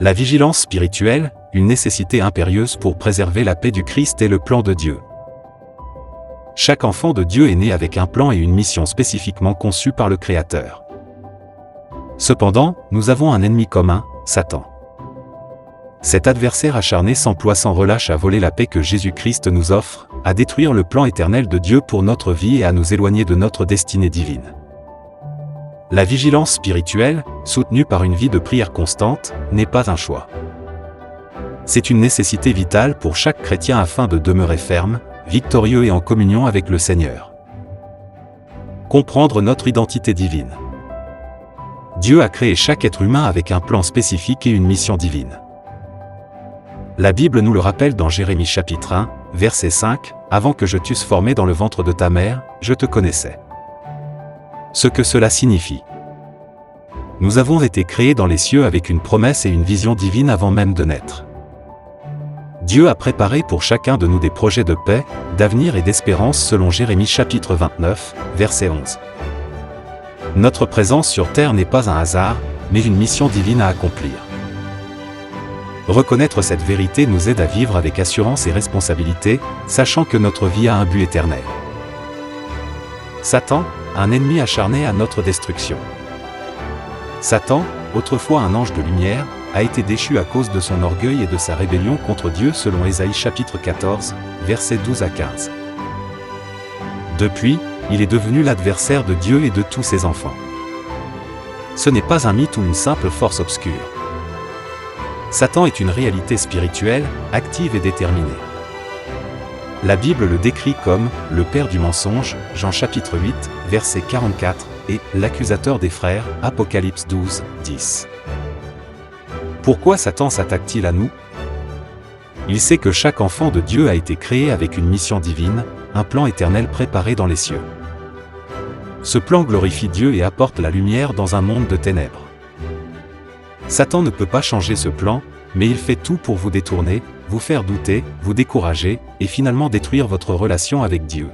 La vigilance spirituelle, une nécessité impérieuse pour préserver la paix du Christ et le plan de Dieu. Chaque enfant de Dieu est né avec un plan et une mission spécifiquement conçus par le Créateur. Cependant, nous avons un ennemi commun, Satan. Cet adversaire acharné s'emploie sans relâche à voler la paix que Jésus-Christ nous offre, à détruire le plan éternel de Dieu pour notre vie et à nous éloigner de notre destinée divine. La vigilance spirituelle, soutenue par une vie de prière constante, n'est pas un choix. C'est une nécessité vitale pour chaque chrétien afin de demeurer ferme, victorieux et en communion avec le Seigneur. Comprendre notre identité divine. Dieu a créé chaque être humain avec un plan spécifique et une mission divine. La Bible nous le rappelle dans Jérémie chapitre 1, verset 5, « Avant que je t'eusse formé dans le ventre de ta mère, je te connaissais. » Ce que cela signifie. Nous avons été créés dans les cieux avec une promesse et une vision divine avant même de naître. Dieu a préparé pour chacun de nous des projets de paix, d'avenir et d'espérance selon Jérémie chapitre 29, verset 11. Notre présence sur terre n'est pas un hasard, mais une mission divine à accomplir. Reconnaître cette vérité nous aide à vivre avec assurance et responsabilité, sachant que notre vie a un but éternel. Satan, un ennemi acharné à notre destruction. Satan, autrefois un ange de lumière, a été déchu à cause de son orgueil et de sa rébellion contre Dieu selon Ésaïe chapitre 14, versets 12 à 15. Depuis, il est devenu l'adversaire de Dieu et de tous ses enfants. Ce n'est pas un mythe ou une simple force obscure. Satan est une réalité spirituelle, active et déterminée. La Bible le décrit comme « le père du mensonge » Jean chapitre 8, verset 44, et « l'accusateur des frères » Apocalypse 12, 10. Pourquoi Satan s'attaque-t-il à nous? Il sait que chaque enfant de Dieu a été créé avec une mission divine, un plan éternel préparé dans les cieux. Ce plan glorifie Dieu et apporte la lumière dans un monde de ténèbres. Satan ne peut pas changer ce plan, mais il fait tout pour vous détourner, vous faire douter, vous décourager, et finalement détruire votre relation avec Dieu.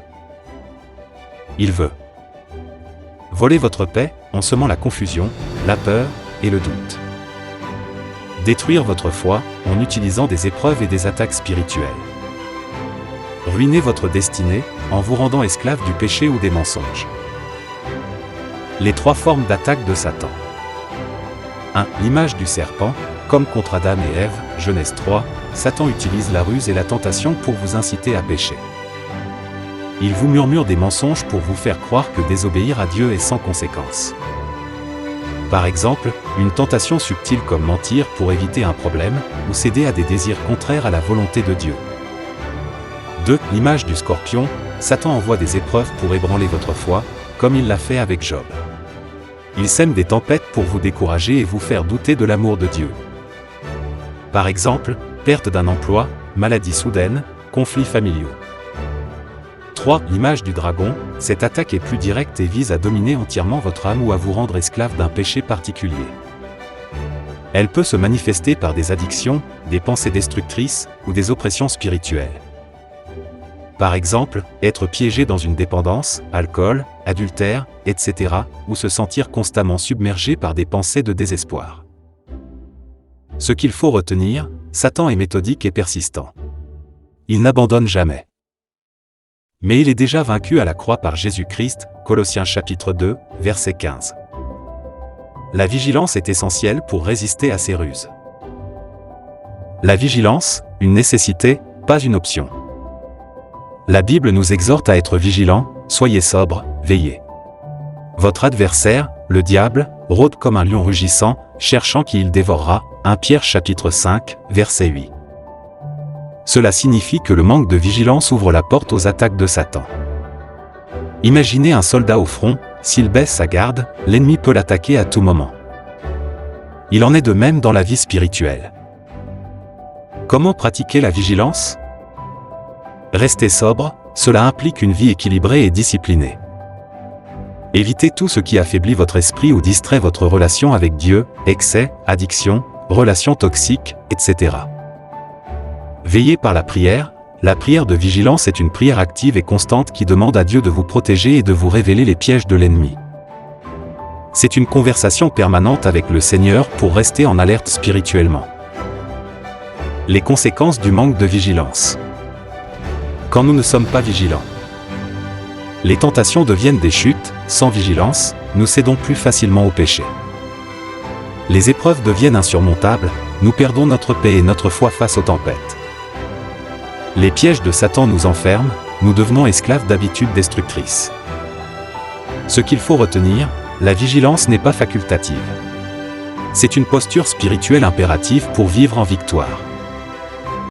Il veut voler votre paix, en semant la confusion, la peur et le doute. Détruire votre foi, en utilisant des épreuves et des attaques spirituelles. Ruiner votre destinée, en vous rendant esclave du péché ou des mensonges. Les trois formes d'attaque de Satan. 1. L'image du serpent, comme contre Adam et Ève, Genèse 3, Satan utilise la ruse et la tentation pour vous inciter à pécher. Il vous murmure des mensonges pour vous faire croire que désobéir à Dieu est sans conséquence. Par exemple, une tentation subtile comme mentir pour éviter un problème, ou céder à des désirs contraires à la volonté de Dieu. 2. L'image du scorpion, Satan envoie des épreuves pour ébranler votre foi, comme il l'a fait avec Job. Il sème des tempêtes pour vous décourager et vous faire douter de l'amour de Dieu. Par exemple, perte d'un emploi, maladie soudaine, conflits familiaux. 3. L'image du dragon, cette attaque est plus directe et vise à dominer entièrement votre âme ou à vous rendre esclave d'un péché particulier. Elle peut se manifester par des addictions, des pensées destructrices ou des oppressions spirituelles. Par exemple, être piégé dans une dépendance, alcool, adultère, etc., ou se sentir constamment submergé par des pensées de désespoir. Ce qu'il faut retenir, Satan est méthodique et persistant. Il n'abandonne jamais. Mais il est déjà vaincu à la croix par Jésus-Christ, Colossiens chapitre 2, verset 15. La vigilance est essentielle pour résister à ces ruses. La vigilance, une nécessité, pas une option. La Bible nous exhorte à être vigilants, soyez sobres, veillez. Votre adversaire, le diable, rôde comme un lion rugissant, cherchant qui il dévorera, 1 Pierre chapitre 5, verset 8. Cela signifie que le manque de vigilance ouvre la porte aux attaques de Satan. Imaginez un soldat au front, s'il baisse sa garde, l'ennemi peut l'attaquer à tout moment. Il en est de même dans la vie spirituelle. Comment pratiquer la vigilance? Rester sobre, cela implique une vie équilibrée et disciplinée. Évitez tout ce qui affaiblit votre esprit ou distrait votre relation avec Dieu, excès, addiction, relations toxiques, etc. Veillez par la prière. La prière de vigilance est une prière active et constante qui demande à Dieu de vous protéger et de vous révéler les pièges de l'ennemi. C'est une conversation permanente avec le Seigneur pour rester en alerte spirituellement. Les conséquences du manque de vigilance. Quand nous ne sommes pas vigilants, les tentations deviennent des chutes. Sans vigilance, nous cédons plus facilement au péché. Les épreuves deviennent insurmontables, nous perdons notre paix et notre foi face aux tempêtes. Les pièges de Satan nous enferment, nous devenons esclaves d'habitudes destructrices. Ce qu'il faut retenir, la vigilance n'est pas facultative. C'est une posture spirituelle impérative pour vivre en victoire.